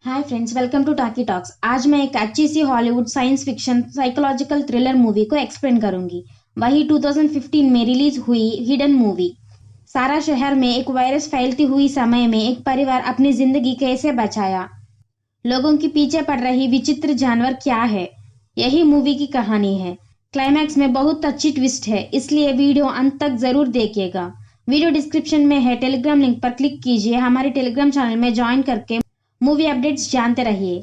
Hi friends, welcome to Talkie Talks. आज मैं एक अच्छी सी Hollywood science fiction psychological thriller movie को एक्सप्लेन करूंगी। वही 2015 में रिलीज हुई हिडन मूवी। सारा शहर में एक वायरस फैलती हुई समय में एक परिवार अपनी जिंदगी कैसे बचाया, लोगों के पीछे पड़ रही विचित्र जानवर क्या है, यही मूवी की कहानी है। क्लाइमैक्स में बहुत अच्छी ट्विस्ट है, इसलिए वीडियो अंत तक जरूर देखिएगा। वीडियो डिस्क्रिप्शन में है, टेलीग्राम लिंक पर क्लिक कीजिए। हमारे टेलीग्राम चैनल में ज्वाइन करके मूवी अपडेट्स जानते रहिए।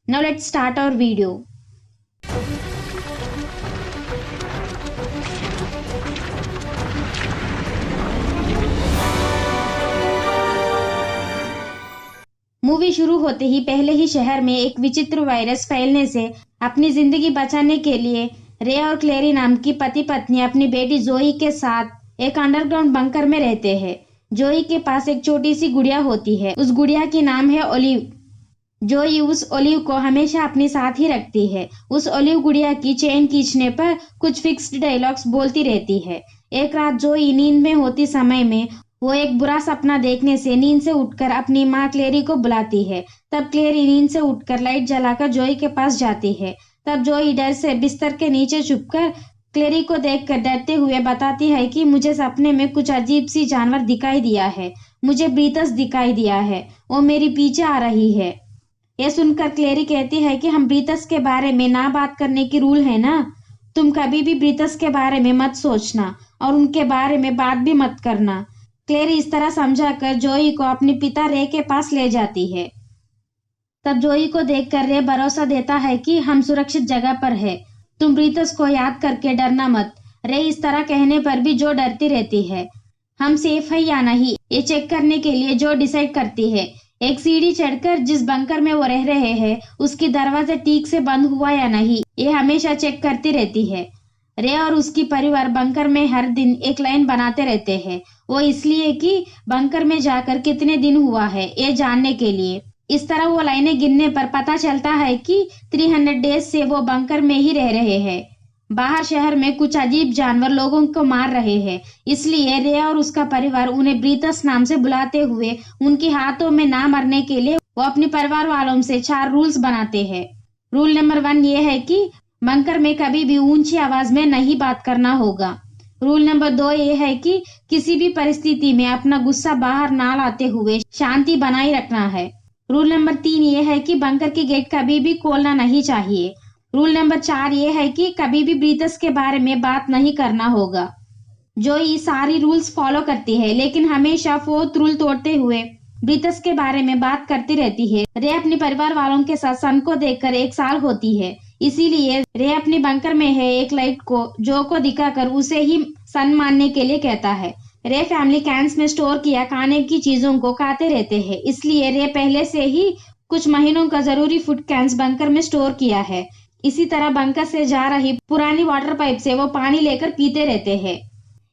Now let's start our video. Movie शुरू होते ही पहले ही शहर में एक विचित्र वायरस फैलने से अपनी जिंदगी बचाने के लिए रे और क्लेरी नाम की पति पत्नी अपनी बेटी जोई के साथ एक अंडरग्राउंड बंकर में रहते हैं। जोई के पास एक छोटी सी गुड़िया होती है। उस गुड़िया की नाम है ओलिव। जोई उस ओलिव को हमेशा अपने साथ ही रखती है। उस ओलिव गुड़िया की चेन खींचने पर कुछ फिक्स्ड डायलॉग्स बोलती रहती है। एक रात जोई नींद में होती समय में वो एक बुरा सपना देखने से नींद से उठकर अपनी माँ क्लेरी को बुलाती है। तब क्लेरी नींद से उठकर लाइट जलाकर जोई के पास जाती है। तब जोई डर से बिस्तर के नीचे छुपकर क्लेरी को देखकर डरते हुए बताती है कि मुझे सपने में कुछ अजीब सी जानवर दिखाई दिया है। मुझे ब्रीतस दिखाई दिया है, वो मेरी पीछे आ रही है। यह सुनकर क्लेरी कहती है कि हम ब्रीतस के बारे में ना बात करने की रूल है ना। तुम कभी भी ब्रीतस के बारे में मत सोचना और उनके बारे में बात भी मत करना। क्लेरी इस तरह समझाकर जोई को अपने पिता रे के पास ले जाती है। तब जोई को देखकर रे भरोसा देता है कि हम सुरक्षित जगह पर है, तुम ब्रीतस को याद करके डरना मत। रे इस तरह कहने पर भी जो डरती रहती है। हम सेफ है या नहीं ये चेक करने के लिए जो डिसाइड करती है। एक सीढ़ी चढ़कर जिस बंकर में वो रह रहे हैं उसकी दरवाजा ठीक से बंद हुआ या नहीं ये हमेशा चेक करती रहती है। रे और उसकी परिवार बंकर में हर दिन एक लाइन बनाते रहते हैं। वो इसलिए कि बंकर में जाकर कितने दिन हुआ है ये जानने के लिए। इस तरह वो लाइनें गिनने पर पता चलता है कि 300 डेज से वो बंकर में ही रह रहे हैं। बाहर शहर में कुछ अजीब जानवर लोगों को मार रहे हैं, इसलिए रे और उसका परिवार उन्हें ब्रीतस नाम से बुलाते हुए उनके हाथों में ना मरने के लिए वो अपने परिवार वालों से 4 रूल्स बनाते हैं। रूल नंबर 1 ये है कि बंकर में कभी भी ऊंची आवाज में नहीं बात करना होगा। रूल नंबर 2 ये है कि किसी भी परिस्थिति में अपना गुस्सा बाहर ना लाते हुए शांति बनाए रखना है। रूल नंबर 3 ये है कि बंकर की गेट कभी भी खोलना नहीं चाहिए। रूल नंबर 4 ये है कि कभी भी ब्रीतस के बारे में बात नहीं करना होगा। जो ये सारी रूल्स फॉलो करती है लेकिन हमेशा 4th रूल तोड़ते हुए ब्रीतस के बारे में बात करती रहती है। रे अपने परिवार वालों के साथ सन को देखकर 1 साल होती है, इसीलिए रे अपने बंकर में है एक लाइट को जो को दिखाकर उसे ही सन मानने के लिए कहता है। रे फैमिली कैंस में स्टोर किया खाने की चीजों को खाते रहते हैं, इसलिए रे पहले से ही कुछ महीनों का जरूरी फूड कैंस बंकर में स्टोर किया है। इसी तरह बंकर से जा रही पुरानी वाटर पाइप से वो पानी लेकर पीते रहते हैं।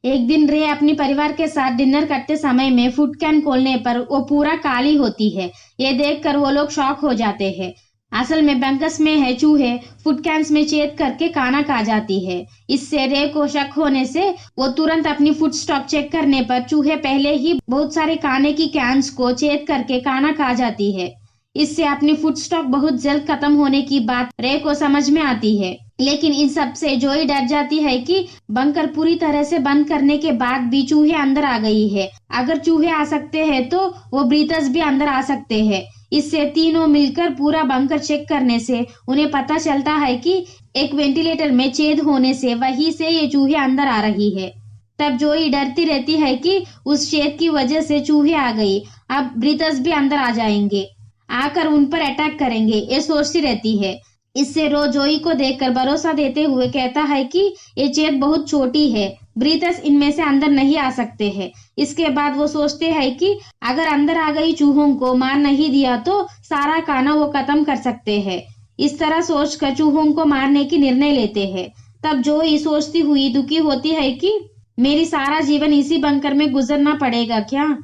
एक दिन रे अपने परिवार के साथ डिनर करते समय में फूड कैन खोलने पर वो पूरा काली होती है। ये देखकर वो लोग शॉक हो जाते हैं। असल में बंकस में है चूहे फूड कैंस में छेद करके खाना खा जाती है। इससे रे को शक होने से वो तुरंत अपनी फूड स्टॉक चेक करने पर चूहे पहले ही बहुत सारे खाने की कैंस को छेद करके खाना खा जाती है। इससे अपनी फूड स्टॉक बहुत जल्द खत्म होने की बात रे को समझ में आती है। लेकिन इन सब से जोई डर जाती है कि बंकर पूरी तरह से बंद करने के बाद भी चूहे अंदर आ गई है। अगर चूहे आ सकते हैं तो वो ब्रीतस भी अंदर आ सकते हैं। इससे तीनों मिलकर पूरा बंकर चेक करने से उन्हें पता चलता है कि एक वेंटिलेटर में छेद होने से वहीं से ये चूहे अंदर आ रही है। तब जोई डरती रहती है कि उस छेद की वजह से चूहे आ गई, अब ब्रीतस भी अंदर आ जाएंगे, आकर उन पर अटैक करेंगे, ये सोचती रहती है। इससे रो जोई को देखकर भरोसा देते हुए कहता है कि ये छेद बहुत छोटी है, ब्रीतस इनमें से अंदर नहीं आ सकते हैं। इसके बाद वो सोचते हैं कि अगर अंदर आ गई चूहों को मार नहीं दिया तो सारा खाना वो खत्म कर सकते हैं। इस तरह सोचकर चूहों को मारने की निर्णय लेते हैं। तब जोई सोचती हुई दुखी होती है कि मेरी सारा जीवन इसी बंकर में गुजरना पड़ेगा क्या।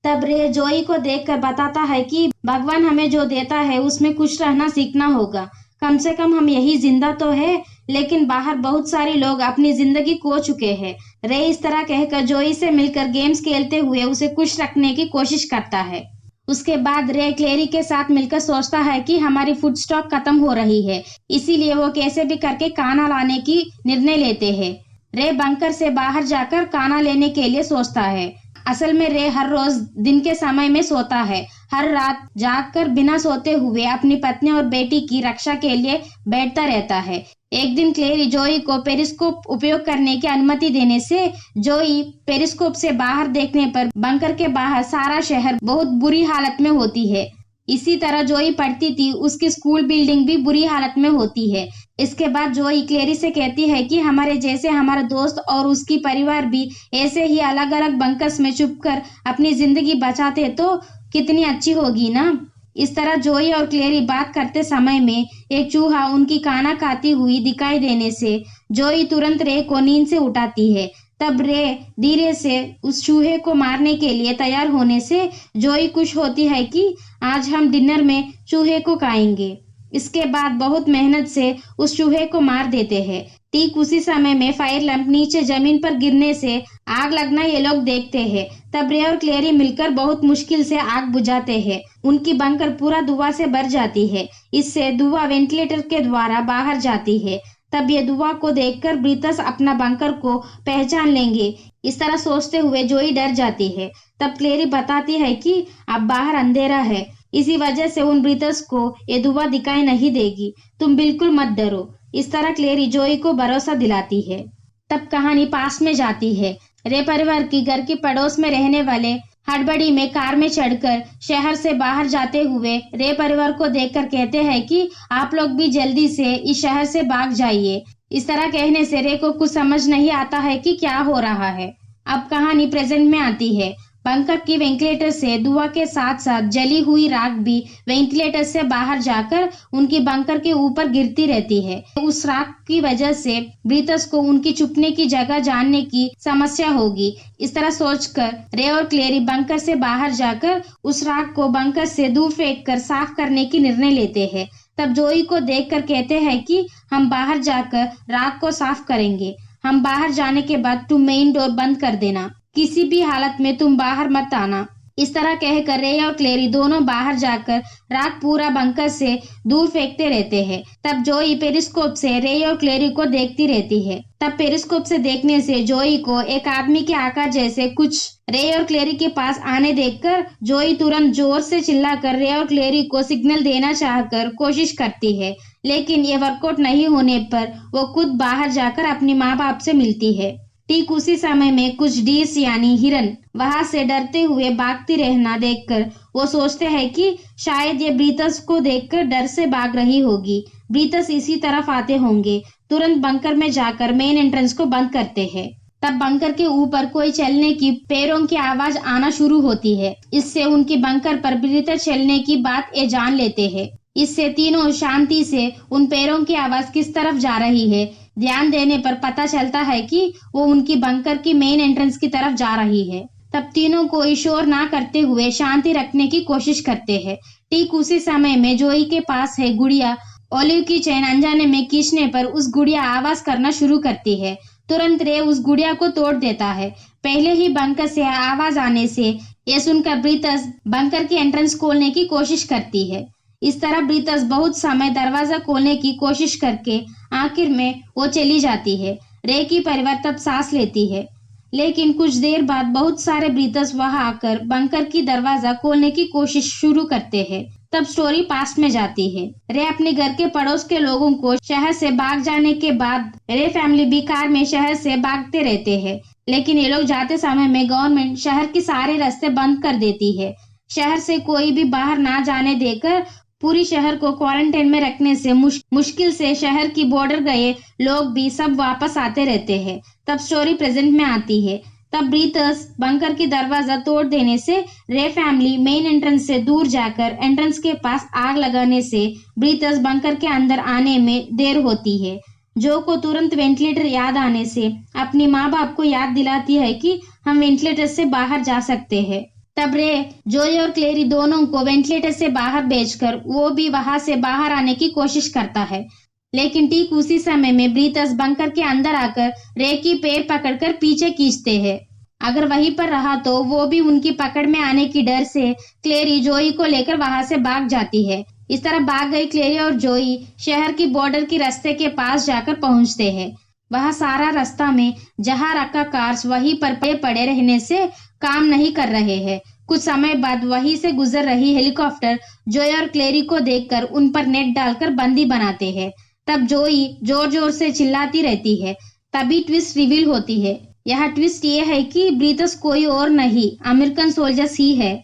तब रे जोई को देखकर बताता है कि भगवान हमें जो देता है उसमें खुश रहना सीखना होगा। कम से कम हम यही जिंदा तो है, लेकिन बाहर बहुत सारे लोग अपनी जिंदगी खो चुके हैं। रे इस तरह कहकर जोई से मिलकर गेम्स खेलते हुए उसे खुश रखने की कोशिश करता है। उसके बाद रे क्लेरी के साथ मिलकर सोचता है कि हमारी फूड स्टॉक खत्म हो रही है, इसीलिए वो कैसे भी करके खाना लाने की निर्णय लेते हैं। रे बंकर से बाहर जाकर खाना लेने के लिए सोचता है। असल में रे हर रोज दिन के समय में सोता है, हर रात जागकर बिना सोते हुए अपनी पत्नी और बेटी की रक्षा के लिए बैठता रहता है। एक दिन क्लेरी जोई को पेरिस्कोप उपयोग करने की अनुमति देने से जोई पेरिस्कोप से बाहर देखने पर बंकर के बाहर सारा शहर बहुत बुरी हालत में होती है। इसी तरह जोई पढ़ती थी, उसकी स्कूल बिल्डिंग भी बुरी हालत में होती है। इसके बाद जोई क्लेरी से कहती है कि हमारे जैसे हमारा दोस्त और उसकी परिवार भी ऐसे ही अलग अलग बंकर्स में छुपकर अपनी जिंदगी बचाते तो कितनी अच्छी होगी ना। इस तरह जोई और क्लेरी बात करते समय में एक चूहा उनकी खाना खाती हुई दिखाई देने से जोई तुरंत रे को नींद से उठाती है। तब रे धीरे से उस चूहे को मारने के लिए तैयार होने से जोई खुश होती है कि आज हम डिनर में चूहे को खाएंगे। इसके बाद बहुत मेहनत से उस चूहे को मार देते हैं। ठीक उसी समय में फायर लैंप नीचे जमीन पर गिरने से आग लगना ये लोग देखते हैं। तब रे और क्लेरी मिलकर बहुत मुश्किल से आग बुझाते हैं। उनकी बंकर पूरा धुआं से भर जाती है, इससे धुआं वेंटिलेटर के द्वारा बाहर जाती है। तब ये धुआं को देखकर ब्रीतस अपना बंकर को पहचान लेंगे, इस तरह सोचते हुए जोई डर जाती है। तब क्लेरी बताती है कि अब बाहर अंधेरा है, इसी वजह से उन ब्रीतस को ये धुआं दिखाई नहीं देगी, तुम बिल्कुल मत डरो। इस तरह क्लेरी जोई को भरोसा दिलाती है। तब कहानी पास में जाती है। रे परिवार की घर की पड़ोस में रहने वाले हड़बड़ी में कार में चढ़कर शहर से बाहर जाते हुए रे परिवार को देखकर कहते हैं कि आप लोग भी जल्दी से इस शहर से भाग जाइए। इस तरह कहने से रे को कुछ समझ नहीं आता है कि क्या हो रहा है। अब कहानी प्रेजेंट में आती है। बंकर की वेंटिलेटर से धुआं के साथ साथ जली हुई राख भी वेंटिलेटर से बाहर जाकर उनकी बंकर के ऊपर गिरती रहती है। उस राख की वजह से ब्रीतस को उनकी छुपने की जगह जानने की समस्या होगी। इस तरह सोचकर रे और क्लेरी बंकर से बाहर जाकर उस राख को बंकर से दूर फेंककर साफ करने की निर्णय लेते हैं। तब जोई को देखकर कहते हैं कि हम बाहर जाकर राख को साफ करेंगे। हम बाहर जाने के बाद तुम मेन डोर बंद कर देना, किसी भी हालत में तुम बाहर मत आना। इस तरह कहकर रे और क्लेरी दोनों बाहर जाकर राख पूरा बंकर से दूर फेंकते रहते हैं। तब जोई पेरिस्कोप से रे और क्लेरी को देखती रहती है। तब पेरिस्कोप से देखने से जोई को एक आदमी के आकार जैसे कुछ रे और क्लेरी के पास आने देखकर जोई तुरंत जोर से चिल्लाकर रे और क्लेरी को सिग्नल देना चाहकर कोशिश करती है, लेकिन ये वर्कआउट नहीं होने पर वो खुद बाहर जाकर अपनी माँ बाप से मिलती है। ठीक उसी समय में कुछ डीर्स यानी हिरन वहां से डरते हुए भागती रहना देखकर वो सोचते हैं कि शायद ये ब्रीतस को देखकर डर से भाग रही होगी। ब्रीतस इसी तरफ आते होंगे। तुरंत बंकर में जाकर मेन एंट्रेंस को बंद करते हैं। तब बंकर के ऊपर कोई चलने की पैरों की आवाज आना शुरू होती है। इससे उनकी बंकर पर ब्रीतस चलने की बात ये जान लेते हैं। इससे तीनों शांति से उन पैरों की आवाज किस तरफ जा रही है ध्यान देने पर पता चलता है कि वो उनकी बंकर की मेन एंट्रेंस की तरफ जा रही है। तब तीनों कोई शोर ना करते हुए शांति रखने की कोशिश करते हैं। ठीक उसी समय में जोई के पास है गुड़िया। ओलिव की चेन अनजाने में खींचने पर उस गुड़िया आवाज करना शुरू करती है। तुरंत रे उस गुड़िया को तोड़ देता है। पहले ही बंकर से आवाज आने से यह सुनकर ब्रीतस बंकर की एंट्रेंस खोलने की कोशिश करती है। इस तरह ब्रीतस बहुत समय दरवाजा खोलने की कोशिश करके आखिर में वो चली जाती है। रे की परिवार तब सांस लेती है, लेकिन कुछ देर बाद बहुत सारे ब्रीतस वहां आकर बंकर की दरवाजा खोलने की कोशिश शुरू करते हैं। तब स्टोरी पास्ट में जाती है। रे अपने घर के पड़ोस के लोगों को शहर से भाग जाने के बाद रे फैमिली भी कार में शहर से भागते रहते हैं, लेकिन ये लोग जाते समय में गवर्नमेंट शहर के सारे रास्ते बंद कर देती है। शहर से कोई भी बाहर ना जाने देकर पूरी शहर को क्वारंटाइन में रखने से मुश्किल से शहर की बॉर्डर गए लोग भी सब वापस आते रहते हैं। तब स्टोरी प्रेजेंट में आती है। तब ब्रीतस बंकर की दरवाजा तोड़ देने से रे फैमिली मेन एंट्रेंस से दूर जाकर एंट्रेंस के पास आग लगाने से ब्रीतस बंकर के अंदर आने में देर होती है। जो को तुरंत वेंटिलेटर याद आने से अपनी माँ बाप को याद दिलाती है कि हम वेंटिलेटर से बाहर जा सकते हैं। तब रे जोई और क्लेरी दोनों को वेंटिलेटर से बाहर भेजकर वो भी वहां से बाहर आने की कोशिश करता है, लेकिन ठीक उसी समय में ब्रीतस बंकर के अंदर आकर रे की पैर पकड़कर पीछे खींचते हैं। अगर वहीं पर रहा तो वो भी उनकी पकड़ में आने की डर से क्लेरी जोई को लेकर वहां से भाग जाती है। इस तरह भाग गई क्लेरी और जोई शहर की बॉर्डर की रास्ते के पास जाकर पहुंचते हैं। वहां सारा रास्ता में जहां रखा कार्स वहीं पर पड़े रहने से काम नहीं कर रहे हैं। कुछ समय बाद वहीं से गुजर रही हेलीकॉप्टर जोई और क्लेरी को देखकर उन पर नेट डालकर बंदी बनाते हैं। तब जोई जोर जोर से चिल्लाती रहती है। तभी ट्विस्ट रिवील होती है। यह ट्विस्ट ये है कि ब्रीथर्स कोई और नहीं, अमेरिकन सोल्जर्स ही है।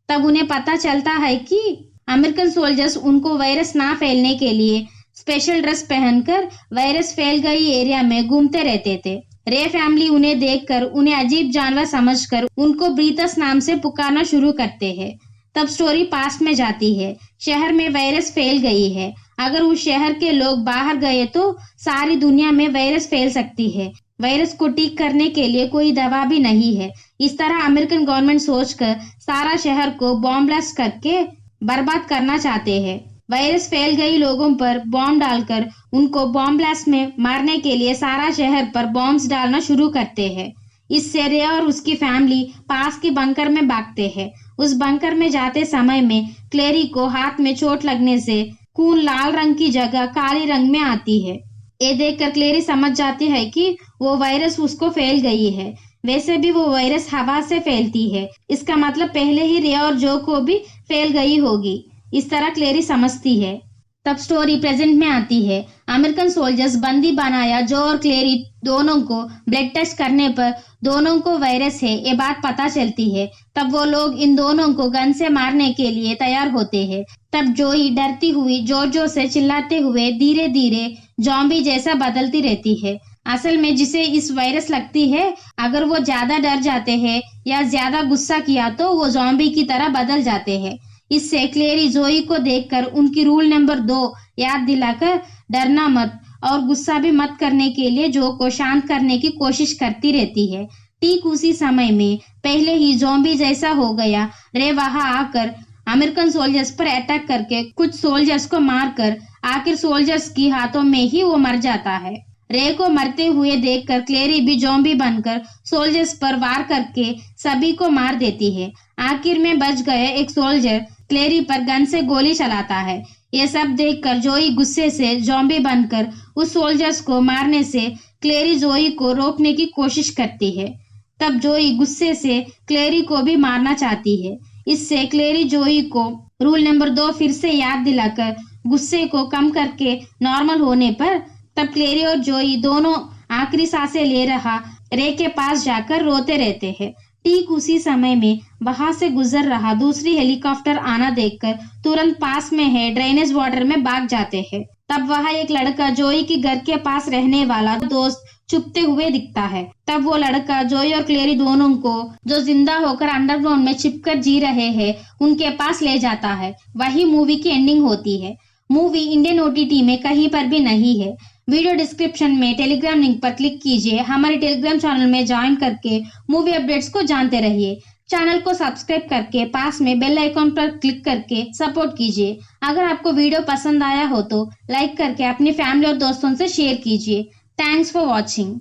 तब उन्हें पता चलता है कि अमेरिकन सोल्जर्स उनको वायरस ना फैलने के लिए स्पेशल ड्रेस पहनकर वायरस फैल गई एरिया में घूमते रहते थे। रे फैमिली उन्हें देखकर उन्हें अजीब जानवर समझकर उनको ब्रीथर्स नाम से पुकारना शुरू करते हैं। तब स्टोरी पास्ट में जाती है। शहर में वायरस फैल गई है। अगर उस शहर के लोग बाहर गए तो सारी दुनिया में वायरस फैल सकती है। वायरस को ठीक करने के लिए कोई दवा भी नहीं है। इस तरह अमेरिकन गवर्नमेंट सोचकर सारा शहर को बॉम्ब ब्लास्ट करके बर्बाद करना चाहते हैं। वायरस फैल गई लोगों पर बॉम्ब डालकर उनको बॉम्ब ब्लास्ट में मारने के लिए सारा शहर पर बॉम्ब्स डालना शुरू करते हैं। इससे रे और उसकी फैमिली पास के बंकर में भागते हैं। उस बंकर में जाते समय में क्लेरी को हाथ में चोट लगने से खून लाल रंग की जगह काले रंग में आती है। ये देखकर क्लेरी समझ जाती है कि वो वायरस उसको फैल गई है। वैसे भी वो वायरस हवा से फैलती है, इसका मतलब पहले ही रे और जो को भी फैल गई होगी। इस तरह क्लेरी समझती है। तब स्टोरी प्रेजेंट में आती है। अमेरिकन सोल्जर्स बंदी बनाया जो और क्लेरी दोनों को ब्लड टेस्ट करने पर दोनों को वायरस है ये बात पता चलती है। तब वो लोग इन दोनों को गन से मारने के लिए तैयार होते हैं। तब जोई डरती हुई जोर जोर से चिल्लाते हुए धीरे धीरे जॉम्बी जैसा बदलती रहती है। असल में जिसे इस वायरस लगती है, अगर वो ज्यादा डर जाते हैं या ज्यादा गुस्सा किया तो वो जॉम्बी की तरह बदल जाते हैं। इससे क्लेरी जोई को देखकर उनकी रूल नंबर 2 याद दिलाकर डरना मत और गुस्सा भी मत करने के लिए जो को शांत करने की कोशिश करती रहती है। ठीक उसी समय में पहले ही ज़ॉम्बी जैसा हो गया रे वहां आकर अमेरिकन सोल्जर्स पर अटैक करके कुछ सोल्जर्स को मारकर आखिर सोल्जर्स की हाथों में ही वो मर जाता है। रे को मरते हुए देखकर क्लेरी भी ज़ॉम्बी बनकर सोल्जर्स पर वार करके सभी को मार देती है। आखिर में बच गए एक सोल्जर क्लेरी पर गन से गोली चलाता है। ये सब देखकर जोई गुस्से से ज़ॉम्बी बनकर उस सोल्जर्स को मारने से क्लेरी जोई को रोकने की कोशिश करती है। तब जोई गुस्से से क्लेरी को भी मारना चाहती है। इससे क्लेरी जोई को रूल नंबर 2 फिर से याद दिलाकर गुस्से को कम करके नॉर्मल होने पर तब क्लेरी और जोई दोनों आखिरी सांसें ले रहा रे के पास जाकर रोते रहते हैं। ठीक उसी समय में वहां से गुजर रहा दूसरी हेलीकॉप्टर आना देखकर तुरंत पास में है ड्रेनेज वाटर में भाग जाते हैं। तब वहां एक लड़का जोई के घर के पास रहने वाला दोस्त छुपते हुए दिखता है। तब वो लड़का जोई और क्लेरी दोनों को जो जिंदा होकर अंडरग्राउंड में छिपकर जी रहे हैं उनके पास ले जाता है। वही मूवी की एंडिंग होती है। मूवी इंडियन OTT में कहीं पर भी नहीं है। वीडियो डिस्क्रिप्शन में टेलीग्राम लिंक पर क्लिक कीजिए। हमारे टेलीग्राम चैनल में ज्वाइन करके मूवी अपडेट्स को जानते रहिए। चैनल को सब्सक्राइब करके पास में बेल आइकॉन पर क्लिक करके सपोर्ट कीजिए। अगर आपको वीडियो पसंद आया हो तो लाइक करके अपनी फैमिली और दोस्तों से शेयर कीजिए। Thanks for watching.